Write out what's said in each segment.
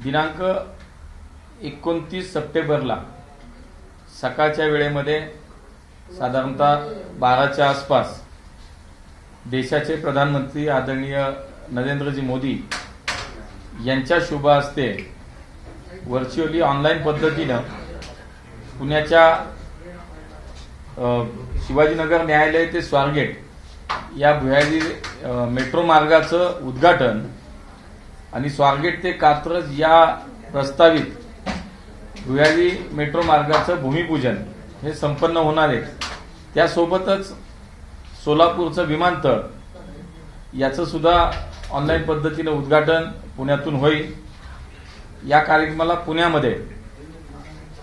दिनांक 29 सप्टेंबरला सकाळच्या वेळेमध्ये साधारणतः 12च्या आसपास देशाचे प्रधानमंत्री आदरणीय नरेंद्रजी मोदी यांच्या शुभ हस्ते व्हर्च्युअली ऑनलाईन पद्धतीनं पुण्याच्या शिवाजीनगर न्यायालय ते स्वारगेट या भुयारी मेट्रो मार्गाचं उद्घाटन आणि स्वारगेट ते कात्रज या प्रस्तावित भुयारी मेट्रो मार्गाचं भूमिपूजन हे संपन्न होणार आहे। त्यासोबतच सोलापूरचं विमानतळ याचं सुद्धा ऑनलाईन पद्धतीनं उद्घाटन पुण्यातून होईल। या कार्यक्रमाला पुण्यामध्ये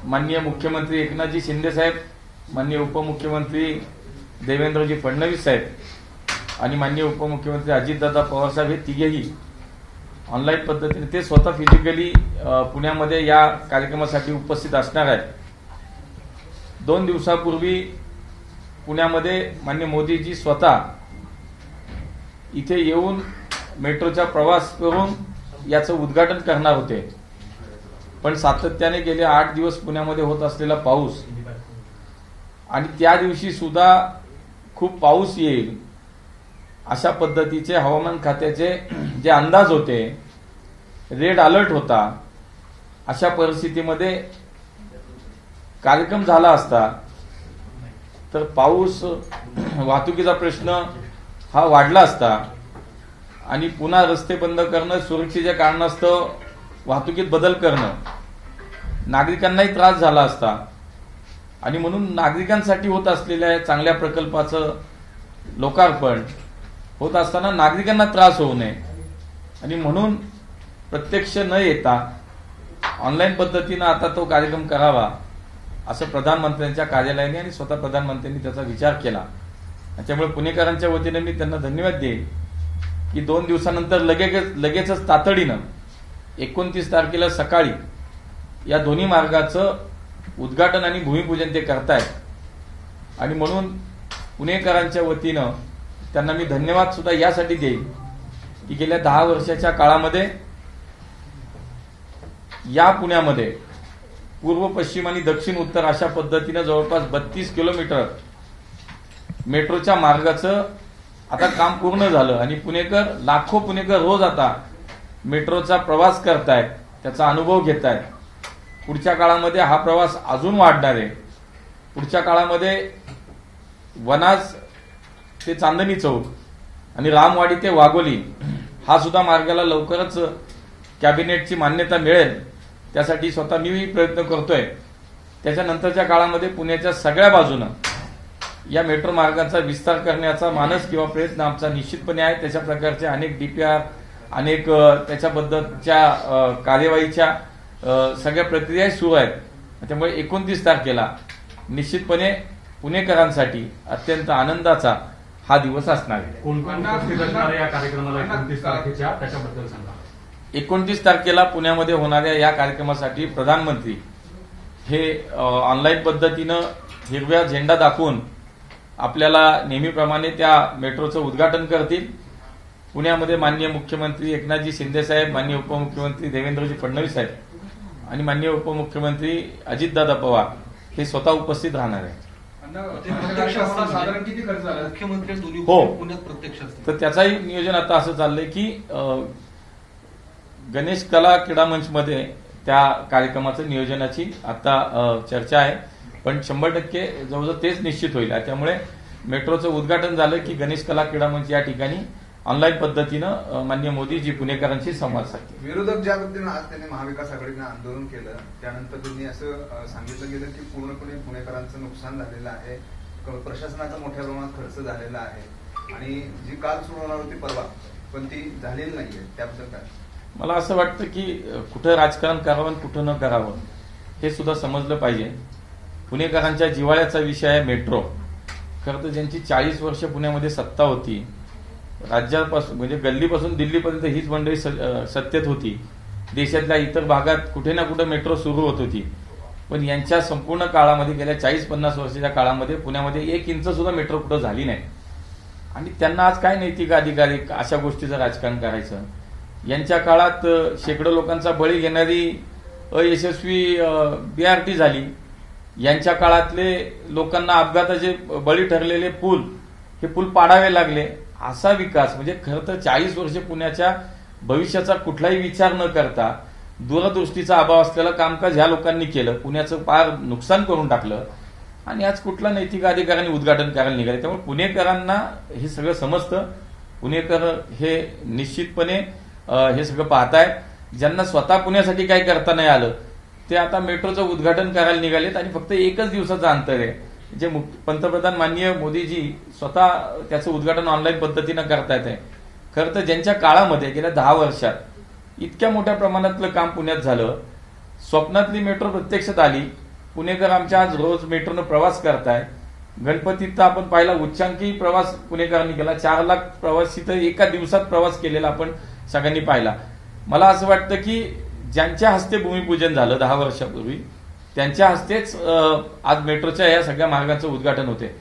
माननीय मुख्यमंत्री एकनाथजी शिंदे साहेब, माननीय उपमुख्यमंत्री देवेंद्रजी फडणवीस साहेब आणि माननीय उपमुख्यमंत्री अजितदादा पवार साहेब हे तिघेही ऑनलाईन पद्धतीने ते स्वतः फिजिकली पुण्यामध्ये या कार्यक्रमासाठी उपस्थित असणार आहेत। 2 दिवसापूर्वी पुण्यामध्ये माननीय मोदीजी स्वतः इथे येऊन मेट्रोचा प्रवास करून याचं उद्घाटन करणार होते, पण सातत्याने गेले 8 दिवस पुण्यामध्ये होत असलेला पाऊस आणि त्या दिवशी सुद्धा खूप पाऊस येईल अशा पद्धतीचे हवामान खात्याचे जे अंदाज होते, रेड अलर्ट होता, अशा परिस्थितीमध्ये कार्यक्रम झाला असता तर पाऊस वाहतुकीचा प्रश्न हा वाढला असता आणि पुन्हा रस्ते बंद करणं, सुरक्षेच्या कारणास्तव वाहतुकीत बदल करणं नागरिकांनाही त्रास झाला असता आणि म्हणून नागरिकांसाठी होत असलेल्या चांगल्या प्रकल्पाचं लोकार्पण होत असताना नागरिकांना त्रास होऊ नये आणि म्हणून प्रत्यक्ष न येता ऑनलाईन पद्धतीनं आता तो कार्यक्रम करावा असं प्रधानमंत्र्यांच्या कार्यालयाने आणि स्वतः प्रधानमंत्र्यांनी त्याचा विचार केला। त्यामुळे पुणेकरांच्या वतीने मी त्यांना धन्यवाद देईन की 2 दिवसानंतर लगेचच तातडीनं 29 तारखेला सकाळी या दोन्ही मार्गाचं उद्घाटन आणि भूमिपूजन ते करतायत आणि म्हणून पुणेकरांच्या वतीनं त्यांना मी धन्यवाद सुद्धा यासाठी देईन की गेल्या 10 वर्षाच्या काळामध्ये या पुण्यामध्ये पूर्व पश्चिम आणि दक्षिण उत्तर अशा पद्धतीनं जवळपास 32 किलोमीटर मेट्रोच्या मार्गाचं आता काम पूर्ण झालं आणि लाखो पुणेकर रोज आता मेट्रोचा प्रवास करतायत, त्याचा अनुभव घेतायत। पुढच्या काळामध्ये हा प्रवास अजून वाढणार आहे। पुढच्या काळामध्ये वनाज ते चांदणी चौक आणि रामवाडी ते वाघोली हा सुद्धा मार्गाला लवकरच कॅबिनेटची मान्यता मिळेल, त्यासाठी स्वतः मी प्रयत्न करतोय। त्याच्यानंतरच्या काळामध्ये पुण्याच्या सगळ्या बाजूनं या मेट्रो मार्गाचा विस्तार करण्याचा मानस किंवा प्रयत्न आमचा निश्चितपणे आहे। त्याच्या प्रकारचे अनेक डीपीआर, अनेक त्याच्याबद्दलच्या कार्यवाहीच्या सगळ्या प्रक्रिया सुरू आहेत। त्यामुळे 29 तारखेला निश्चितपणे पुणेकरांसाठी अत्यंत आनंदाचा हा दिवस असणार आहे। 29 तारखेला पुण्यामध्ये होणाऱ्या या कार्यक्रमासाठी प्रधानमंत्री हे ऑनलाईन पद्धतीनं हिरव्या झेंडा दाखवून आपल्याला नेहमीप्रमाणे त्या मेट्रोचं उद्घाटन करतील। पुण्यामध्ये माननीय मुख्यमंत्री एकनाथजी शिंदे साहेब, माननीय उपमुख्यमंत्री देवेंद्रजी फडणवीस साहेब आणि माननीय उपमुख्यमंत्री अजितदादा पवार हे स्वतः उपस्थित राहणार आहेत। साधारण किती खर्च झाला मुख्यमंत्री हो पुण्यात प्रत्यक्ष? तर त्याचाही नियोजन आता असं चाललंय की गणेश कला क्रीडा मंच मध्ये त्या कार्यक्रमाचं नियोजनाची आता चर्चा आहे, पण 100% जवळजवळ तेच निश्चित होईल। त्यामुळे मेट्रोचं उद्घाटन झालं की गणेश कला क्रीडा मंच या ठिकाणी ऑनलाईन पद्धतीनं माननीय मोदीजी पुणेकरांशी संवाद साधतील। विरोधक ज्या पद्धतीनं आज त्यांनी महाविकास आघाडीनं आंदोलन केलं त्यानंतर त्यांनी असं सांगितलं गेलं की पूर्णपणे पुणेकरांचं नुकसान झालेलं आहे, प्रशासनाचा मोठ्या प्रमाणात खर्च झालेला आहे आणि जी काल सुरू होणार होती परवा पण ती झालेली नाहीये, त्याबद्दल काय? मला असं वाटतं की कुठं राजकारण करावं कुठं न करावं हे सुद्धा समजलं पाहिजे। पुणेकरांच्या जिव्हाळ्याचा विषय आहे मेट्रो। खरं तर ज्यांची 40 वर्ष पुण्यामध्ये सत्ता होती, राज्यापासून म्हणजे गल्लीपासून दिल्लीपर्यंत हीच मंडळी सत्तेत होती, देशातल्या इतर भागात कुठे ना कुठे मेट्रो सुरू होत होती, पण यांच्या संपूर्ण काळामध्ये गेल्या 40-50 वर्षाच्या काळामध्ये पुण्यामध्ये 1 इंच सुद्धा मेट्रो कुठं झाली नाही आणि त्यांना आज काय नैतिक अधिकार अशा गोष्टीचं राजकारण करायचं? यांच्या काळात शेकडो लोकांचा बळी घेणारी अयशस्वी BRT झाली. यांच्या काळातले लोकांना अपघाताचे बळी ठरलेले पूल, हे पूल पाडावे लागले. असा विकास म्हणजे खरं तर 40 वर्ष पुण्याच्या भविष्याचा कुठलाही विचार न करता दूरदृष्टीचा अभाव असलेलं कामकाज ह्या लोकांनी केलं. पुण्याचं फार नुकसान करून टाकलं आणि आज कुठला नैतिक अधिकाऱ्यांनी उद्घाटन करायला निघाले. त्यामुळे पुणेकरांना हे सगळं समजतं. पुणेकर हे निश्चितपणे हे सगळं पाहतायत. ज्यांना स्वतः पुण्यासाठी काही करता नाही आलं ते आता मेट्रोचं उद्घाटन करायला निघालेत आणि फक्त एकच दिवसाचं अंतर आहे. जे पंतप्रधान माननीय मोदीजी स्वतः त्याचं उद्घाटन ऑनलाईन पद्धतीनं करतायत आहे. खरं तर ज्यांच्या काळामध्ये गेल्या 10 वर्षात इतक्या मोठ्या प्रमाणातलं काम पुण्यात झालं, स्वप्नातली मेट्रो प्रत्यक्षात आली. पुणेकर आमच्या आज रोज मेट्रोनं प्रवास करताय. गणपतीत आपण पाहिला उच्चांकी प्रवास पुणेकरांनी केला. 4 लाख प्रवासी तर एका दिवसात प्रवास केलेला आपण सगळ्यांनी पाहिला. मला असं वाटतं की ज्यांच्या हस्ते भूमिपूजन झालं 10 वर्षापूर्वी त्यांच्या हस्तेच आज मेट्रोच्या या सगळ्या मार्गाचं उद्घाटन होते.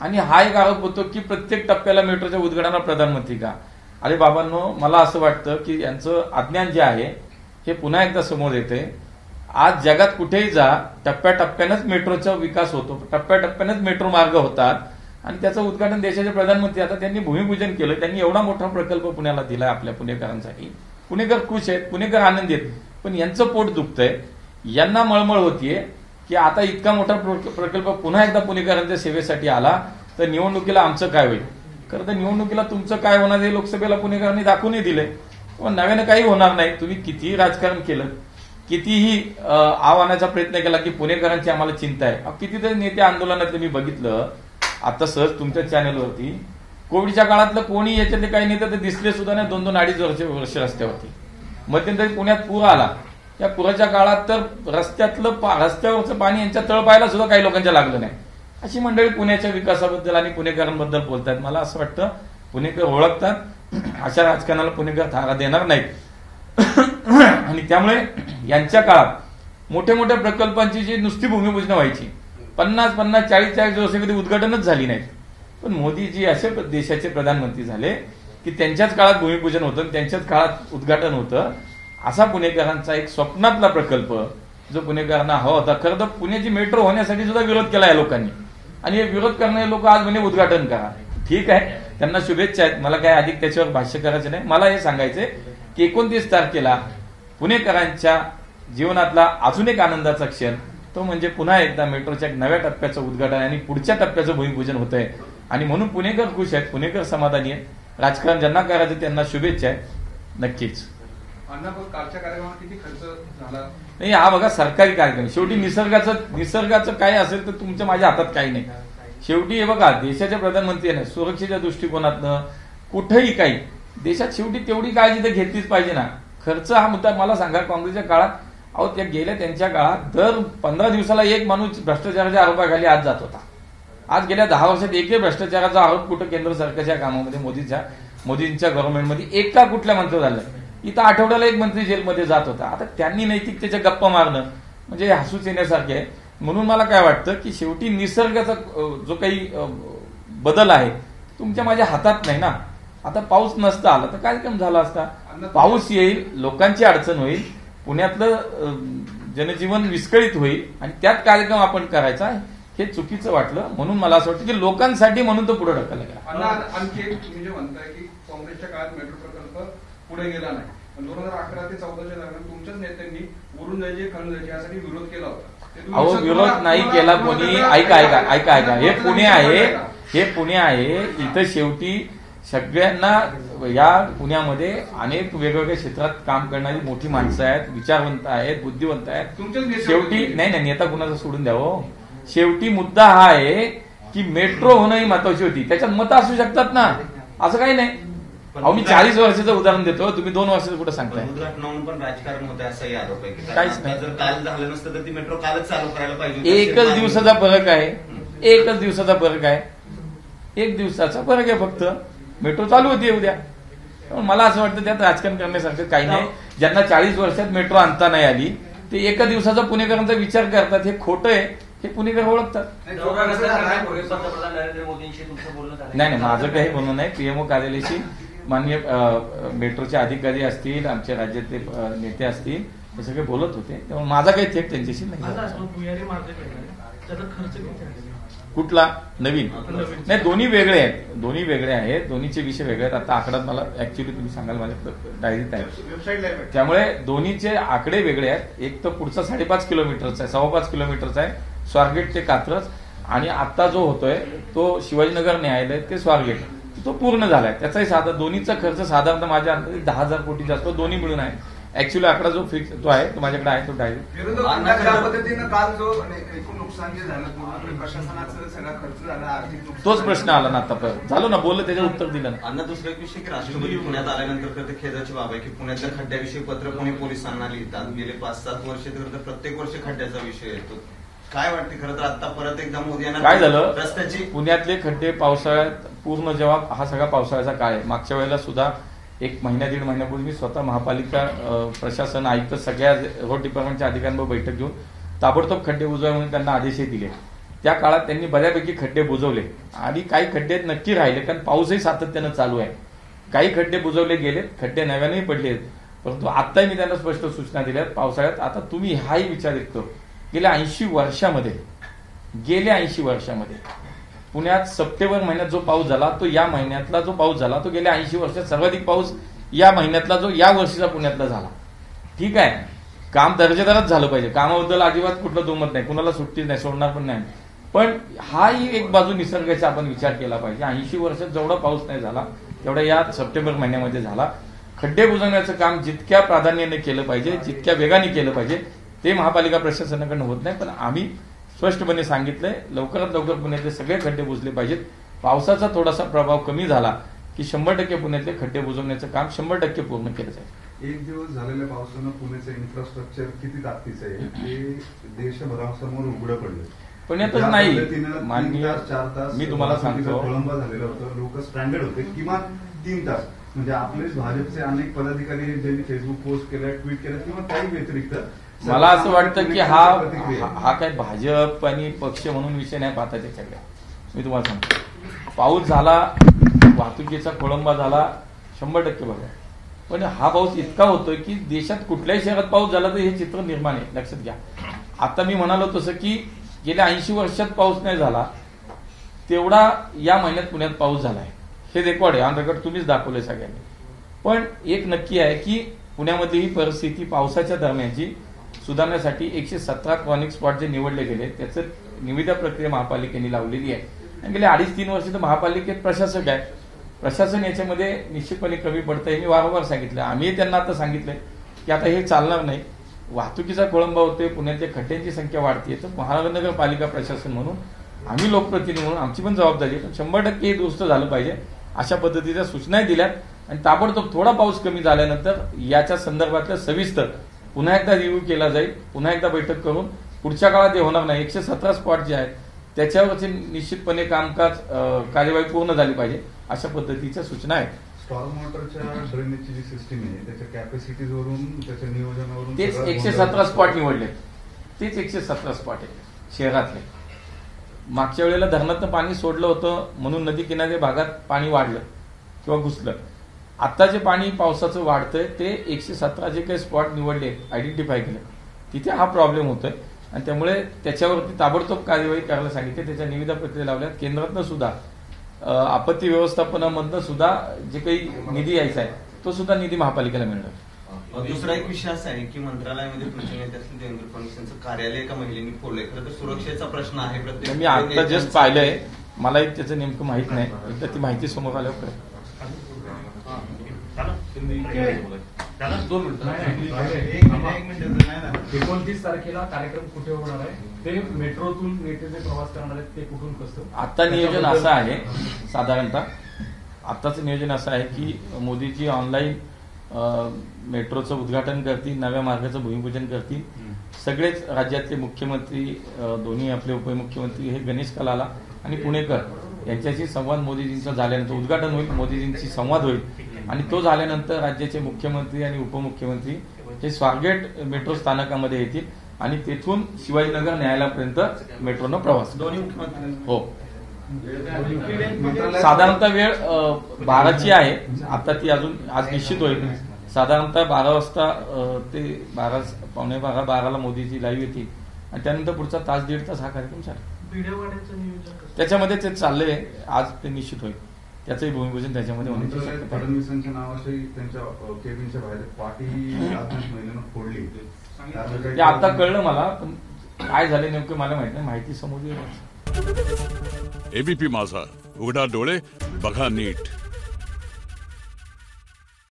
आणि हा एक आरोप होतो की प्रत्येक टप्प्याला मेट्रोच्या उद्घाटनाला प्रधानमंत्री का. अरे बाबांनो, मला असं वाटतं की यांचं अज्ञान जे आहे हे पुन्हा एकदा समोर येते. आज जगात कुठेही जा, टप्प्याटप्प्यानंच मेट्रोचा विकास होतो, टप्प्याटप्प्यानंच मेट्रो मार्ग होतात आणि त्याचं उद्घाटन देशाचे प्रधानमंत्री आता त्यांनी भूमिपूजन केलं. त्यांनी एवढा मोठा प्रकल्प पुण्याला दिला आपल्या पुणेकरांसाठी. पुणेकर खुश आहेत, पुणेकर आनंदी आहेत. पण यांचं पोट दुखतंय, यांना मळमळ होतीये की आता इतका मोठा प्रकल्प पुन्हा एकदा पुणेकरांच्या सेवेसाठी आला तर निवडणुकीला आमचं काय होईल. खरं तर निवडणुकीला तुमचं काय होणार हे लोकसभेला पुणेकरांनी दाखवूनही दिले. पण नव्यानं काही होणार नाही. तुम्ही कितीही राजकारण केलं, कितीही आव्हानाचा प्रयत्न केला की पुणेकरांची आम्हाला चिंता आहे. कितीतरी नेते आंदोलनातले मी बघितलं आता सहज तुमच्या चॅनलवरती. कोविडच्या काळातलं कोणी याच्यातले काही नेते तर दिसले सुद्धा नाही 2-2, 2.5 वर्ष रस्त्यावरती. मध्यंतरी पुण्यात पूर आला. या पुराच्या काळात तर रस्त्यावरचं पाणी यांच्या तळपायाला सुद्धा काही लोकांच्या लागलं नाही. अशी मंडळी पुण्याच्या विकासाबद्दल आणि पुणेकरांबद्दल बोलतात. मला असं वाटतं पुणेकर ओळखतात, अशा राजकारणाला पुणेकर थारा देणार नाहीत. आणि त्यामुळे यांच्या काळात मोठ्या मोठ्या प्रकल्पांची जी नुसती भूमिपूजन व्हायची 50-50, 40-40 वर्ष कधी उद्घाटनच झाली नाहीत. पण मोदीजी असे देशाचे प्रधानमंत्री झाले की त्यांच्याच काळात भूमिपूजन होतं, त्यांच्याच काळात उद्घाटन होतं. असा पुणेकरांचा एक स्वप्नातला प्रकल्प जो पुणेकरांना हवा होता. खरं तर पुण्याची मेट्रो होण्यासाठी सुद्धा विरोध केला या लोकांनी आणि हे विरोध करणारे लोक आज म्हणे उद्घाटन करा. ठीक आहे, त्यांना शुभेच्छा आहेत. मला काय अधिक त्याच्यावर भाष्य करायचं नाही. मला हे सांगायचंय की 29 तारखेला पुणेकरांच्या जीवनातला अजून एक आनंदाचा क्षण तो म्हणजे पुन्हा एकदा मेट्रोच्या एक नव्या टप्प्याचं उद्घाटन आणि पुढच्या टप्प्याचं भूमिपूजन होत आहे. आणि म्हणून पुणेकर खुश आहेत, पुणेकर समाधानी आहेत. राजकारण ज्यांना करायचं त्यांना शुभेच्छा आहेत नक्कीच. कालच्या कार्यक्रमात किती खर्च झाला? नाही, हा बघा सरकारी कार्यक्रम. शेवटी निसर्गाचं काय असेल तर तुमच्या माझ्या हातात काही नाही. शेवटी हे बघा देशाचे प्रधानमंत्री आहे ना, सुरक्षेच्या दृष्टिकोनातनं कुठेही काही देशात शेवटी तेवढी काळजी तर घेतलीच पाहिजे ना. खर्च हा मुद्दा मला सांगा. काँग्रेसच्या काळात अहो त्या गेल्या त्यांच्या काळात दर 15 दिवसाला एक माणूस भ्रष्टाचाराच्या आरोपाखाली आज जात होता. आज गेल्या 10 वर्षात एकही भ्रष्टाचाराचा आरोप कुठं केंद्र सरकारच्या कामामध्ये मोदींच्या गव्हर्नमेंटमध्ये एका कुठल्या मंत्री झालं. इथं आठवड्याला एक मंत्री जेलमध्ये जात होता. आता त्यांनी नैतिकतेच्या गप्पा मारणं म्हणजे हसूच येण्यासारखे आहे. म्हणून मला काय वाटतं की शेवटी निसर्गाचा जो काही बदल आहे तुमच्या माझ्या हातात नाही ना. आता पाऊस नसता आला तर कार्यक्रम झाला असता. पाऊस येईल, लोकांची अडचण होईल, पुण्यातलं जनजीवन विस्कळीत होईल आणि त्यात कार्यक्रम आपण करायचा हे चुकीचं वाटलं. म्हणून मला असं वाटतं की लोकांसाठी म्हणून तो पुढे ढकलला गेला. आणखी एक तुम्ही जे म्हणताय की काँग्रेसच्या काळात मेट्रो प्रकल्प पुढे गेला नाही, पण 2011 ते 2014 दरम्यान तुमच्याच नेत्यांनी वरून जायचे खालून जायचे यासाठी विरोध केला होता. अहो विरोध नाही केला कोणी. ऐका हे पुणे आहे. इथं शेवटी सगळ्यांना या पुण्यामध्ये अनेक वेगवेगळ्या क्षेत्रात काम करणारी मोठी माणसं आहेत, विचारवंत आहेत, बुद्धिवंत आहेत. शेवटी नाही नेता कुणाचा सोडून द्यावं. शेवटी मुद्दा हा आहे की मेट्रो होणं ही महत्वाची होती. त्याच्यात मतं असू शकतात ना, असं काही नाही. अहो मी 40 वर्षाचं उदाहरण देतो, तुम्ही 2 वर्षाचं कुठं सांगताय. उद्घाटनावरून पण राजकारण होतं असाही आरोप आहे. काहीच नाही. जर काल झालं नसतं तर ती मेट्रो कालच चालू करायला पाहिजे. एकच दिवसाचा फरक आहे. एक दिवसाचा फरक आहे फक्त. मेट्रो चालू होती उद्या. मला असं वाटतं त्यात राजकारण करण्यासारखं काही नाही. ज्यांना 40 वर्षात मेट्रो आणता नाही आली ते एका दिवसाचा पुणेकरांचा विचार करतात. हे खोटं आहे, हे पुणेकर ओळखतात. पंतप्रधान नरेंद्र मोदींशी तुमचं बोलणं झालं? नाही माझं काही बोलणं नाही. पीएमओ कार्यालयाशी माननीय मेट्रोचे अधिकारी असतील, आमचे राज्यातले नेते असतील, हे सगळे बोलत होते. त्यामुळे माझा काही थेट त्यांच्याशी नाही. कुठला नवीन नाही, दोन्ही वेगळे आहेत, दोन्ही वेगळे आहेत, दोन्हीचे विषय वेगळे आहेत. आता आकडा मला ऍक्च्युली तुम्ही सांगाल, माझ्या डायरीत आहे. त्यामुळे दोन्हीचे आकडे वेगळे आहेत. एक तर पुढचा 5.5 किलोमीटरचा आहे, 5.25 किलोमीटरचा आहे, स्वारगेट ते कात्रज. आणि आता जो होतोय तो शिवाजीनगर न्यायालय ते स्वारगेट, तो पूर्ण झालाय. त्याचाही दोन्हीचा खर्च साधारणतः माझ्या अंदाजे 10,000 कोटी जास्त दोन्ही मिळून आहे. ऍक्च्युअली आकडा जो फिक्स तो आहे तो माझ्याकडे आहे, तो डायरेक्ट. ज्या पद्धतीनं काल जो एकूण नुकसान जे झालं पूर्ण प्रशासनाचा सगळा खर्च झाला, आर्थिक नुकसान, तोच प्रश्न आला ना आतापर्यंत. झालो ना, बोललं, त्याचं उत्तर दिलं ना. अण्णा, दुसरा एक विषय की राष्ट्रपती पुण्यात आल्यानंतर ते खेदाची बाब आहे की पुण्यातल्या खड्ड्याविषयी पत्र पुणे पोलिसांना लिहितात. गेले 5-7 वर्ष तर प्रत्येक वर्षी खड्ड्याचा विषय येतो. काय वाटते खरं तर आता परत एकदा मोदी यांना काय झालं, रस्त्याची पुण्यातले खड्डे पावसाळ्यात पूर्ण, जेव्हा हा सगळा पावसाळ्याचा काळ आहे, मागच्या वेळेला सुद्धा 1-1.5 महिन्यापूर्वी मी स्वतः महापालिका प्रशासन आयुक्त सगळ्या रोड डिपार्टमेंटच्या अधिकाऱ्यांबरोबर बैठक घेऊन ताबडतोब खड्डे बुजवा म्हणून त्यांना आदेशही दिले. त्या काळात त्यांनी बऱ्यापैकी खड्डे बुजवले आणि काही खड्डे नक्की राहिले, कारण पाऊसही सातत्यानं चालू आहे. काही खड्डे बुजवले गेलेत, खड्डे नव्यानेही पडले. परंतु आत्ताही मी त्यांना स्पष्ट सूचना दिल्यात पावसाळ्यात. आता तुम्ही हाही विचार येतो, गेल्या 80 वर्षामध्ये पुण्यात सप्टेंबर महिन्यात जो पाऊस झाला, तो या महिन्यातला जो पाऊस झाला, तो गेल्या 80 वर्षात सर्वाधिक पाऊस या महिन्यातला जो या वर्षीचा पुण्यातला झाला. ठीक आहे, काम दर्जेदारच झालं पाहिजे, कामाबद्दल अजिबात कुठलं दुमत नाही, कुणाला सुट्टी नाही, सोडणार पण नाही. पण हाही एक बाजू निसर्गाचा आपण विचार केला पाहिजे. 80 वर्षात जेवढा पाऊस नाही झाला तेवढा या सप्टेंबर महिन्यामध्ये झाला. खड्डे बुजवण्याचं काम जितक्या प्राधान्याने केलं पाहिजे, जितक्या वेगाने केलं पाहिजे, ते महापालिका प्रशासनाकडून होत नाही. पण आम्ही स्पष्टपणे सांगितलंय, लवकरात लवकर पुण्यातले सगळे खड्डे बुजले पाहिजेत. पावसाचा थोडासा प्रभाव कमी झाला की 100% पुण्यातले खड्डे बुजवण्याचं काम 100% पूर्ण केलं जाईल. एक दिवस झालेल्या पावसानं पुण्याचं इन्फ्रास्ट्रक्चर किती ताकदीचं आहे ते देशभरासमोर उघडं पडलं. पुण्यातच नाही, 4 तास मी तुम्हाला सांगतो, खोळंबा झालेला होता, लोक स्ट्रँडेड होते किमान 3 तास. म्हणजे आपले भाजपचे अनेक पदाधिकारी ज्यांनी फेसबुक पोस्ट केलं, ट्विट केलं किंवा काही व्यतिरिक्त, मला असं वाटतं की हा काय भाजप आणि पक्ष म्हणून विषय नाही पाहता त्याच्याकडे. मी तुम्हाला सांगतो, पाऊस झाला, वाहतुकीचा खोळंबा झाला 100% बघा. पण हा पाऊस इतका होतोय की देशात कुठल्याही शहरात पाऊस झाला तर हे चित्र निर्माण आहे, लक्षात घ्या. आता मी म्हणालो तसं की गेल्या 80 वर्षात पाऊस नाही झाला तेवढा या महिन्यात पुण्यात पाऊस झालाय. हे रेकॉर्ड आहे, ऑन रेकॉर्ड तुम्हीच दाखवलंय सगळ्यांनी. पण एक नक्की आहे की पुण्यामधली ही परिस्थिती पावसाच्या दरम्यानची सुधारण्यासाठी 117 क्रॉनिक स्पॉट जे निवडले गेले त्याचं निविदा प्रक्रिया महापालिकेने लावलेली आहे. आणि गेले 2.5-3 वर्ष तर महापालिकेत प्रशासक आहे, प्रशासन याच्यामध्ये निश्चितपणे कमी पडतंय. मी वारंवार सांगितलं, आम्ही त्यांना आता सांगितलंय की आता हे चालणार नाही, वाहतुकीचा खोळंबा होतोय, पुण्यातल्या खड्ड्यांची संख्या वाढते. तर महानगरपालिका प्रशासन म्हणून आम्ही लोकप्रतिनिधी म्हणून आमची पण जबाबदारी आहे, 100% हे दुरुस्त झालं पाहिजे अशा पद्धतीच्या सूचनाही दिल्यात. आणि ताबडतोब थोडा पाऊस कमी झाल्यानंतर याच्या संदर्भातल्या सविस्तर पुन्हा एकदा रिव्ह्यू केला जाईल, पुन्हा एकदा बैठक करून पुढच्या काळात हे होणार नाही. 117 स्पॉट जे आहेत त्याच्यावरची निश्चितपणे कामकाज कार्यवाही पूर्ण झाली पाहिजे अशा पद्धतीच्या सूचना आहेत. स्टॉर्म वॉटरच्या ड्रेनेजची जी सिस्टीम आहे त्याच्या कॅपॅसिटीजवरून, त्याच्या नियोजनावरून तेच 117 स्पॉट निवडले, तेच 117 स्पॉट आहेत शहरातले. मागच्या वेळेला धरणातनं पाणी सोडलं होतं म्हणून नदी किनारे भागात पाणी वाढलं किंवा घुसलं. आता जे पाणी पावसाचं वाढतंय ते 117 जे काही स्पॉट निवडले, आयडेंटिफाय केले, तिथे हा प्रॉब्लेम होतोय. आणि त्यामुळे त्याच्यावरती ताबडतोब कार्यवाही करायला सांगितले, त्याच्या निविदा प्रक्रिया लावल्यात. केंद्रातनं सुद्धा आपत्ती व्यवस्थापनामधनं सुद्धा जे काही निधी यायचा आहे तो सुद्धा निधी महापालिकेला मिळणार. दुसरा एक विषय असा आहे की मंत्रालयामध्ये तुमचे नेते असतील देवेंद्र फडणवीस यांचं कार्यालय एका महिलेने फोडलंय. खरं तर सुरक्षेचा प्रश्न आहे प्रत्येक. मी आता जस्ट पाहिलंय, मलाही त्याचं नेमकं माहित नाही, एकदा ती माहिती समोर आल्यावर कळेल. 29 तारखेला कार्यक्रम कुठे होणार आहे, ते मेट्रोतून नेते जे प्रवास करणार आहेत ते कुठून कसं? आता नियोजन असं आहे, साधारणतः आताचं नियोजन असं आहे की मोदीजी ऑनलाईन मेट्रोचं उद्घाटन करतील, नव्या मार्गाचं भूमिपूजन करतील. सगळेच राज्यातले मुख्यमंत्री, दोन्ही आपले उपमुख्यमंत्री, हे गणेश कलाला आणि पुणेकर यांच्याशी संवाद मोदीजींचा झाल्यानंतर उद्घाटन होईल, मोदीजींची संवाद होईल. आणि तो झाल्यानंतर राज्याचे मुख्यमंत्री आणि उपमुख्यमंत्री हे स्वारगेट मेट्रो स्थानकामध्ये येतील आणि तेथून शिवाजीनगर न्यायालयापर्यंत मेट्रोनं प्रवास. दोन्ही मुख्यमंत्री हो. मंत्रालयात- साधारणतः वेळ 12ची आहे. आता ती अजून आज निश्चित होईल. साधारणतः 12 वाजता ते 12:15 मोदीची लाईव्ह येते आणि त्यानंतर पुढचा तास दीड तास हा कार्यक्रम चालेल. त्याच्यामध्ये ते चाललंय. आज ते निश्चित होईल. त्याचंही भूमिपूजन त्याच्यामध्ये होण्याची मंत्रालयात शक्यता आहे. फडणवीसांच्या नावाची त्यांच्या केबिनच्या बाहेर पाठी आज महिन्यानं फोडली. ते आता कळलं मला, पण काय झाले नेमकं मला माहित नाही. माहिती समोर येईल. एबीपी माझा, उघडा डोळे बघा नीट.